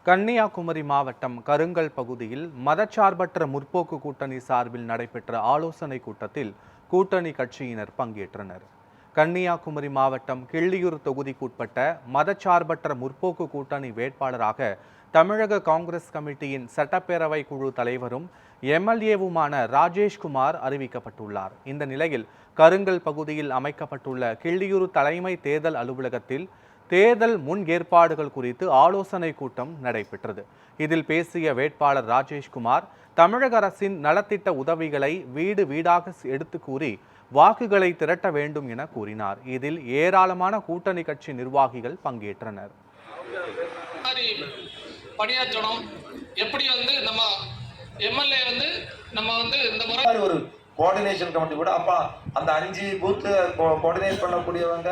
கன்னியாகுமரி மாவட்டம் கருங்கல் பகுதியில் மதச்சார்பற்ற முற்போக்கு கூட்டணி சார்பில் நடைபெற்ற ஆலோசனை கூட்டத்தில் கூட்டணி கட்சியினர் பங்கேற்றனர். கன்னியாகுமரி மாவட்டம் கிள்ளியூர் தொகுதிக்குட்பட்ட மதச்சார்பற்ற முற்போக்கு கூட்டணி வேட்பாளராக தமிழக காங்கிரஸ் கமிட்டியின் சட்டப்பேரவை குழு தலைவரும் எம்எல்ஏவுமான ராஜேஷ்குமார் அறிவிக்கப்பட்டுள்ளார். இந்த நிலையில் கருங்கல் பகுதியில் அமைக்கப்பட்டுள்ள கிள்ளியூர் தலைமை தேர்தல் அலுவலகத்தில் தேர்தல் முன் ஏற்பாடுகள் குறித்து ஆலோசனை கூட்டம் நடைபெற்றது. இதில் பேசிய வேட்பாளர் ராஜேஷ்குமார் தமிழக அரசின் நலத்திட்ட உதவிகளை வீடு வீடாக எடுத்து கூறி வாக்குகளை திரட்ட வேண்டும் என கூறினார். இதில் ஏராளமான கூட்டணி கட்சி நிர்வாகிகள் பங்கேற்றனர். பணியாற்றணும் எப்படி நம்ம எம்எல்ஏ நம்ம இந்த முறை ஒரு கோஆர்டினேஷன் கமிட்டி கூட அப்ப அந்த 5 பூத் கோஆர்டினேட் பண்ணக்கூடியவங்க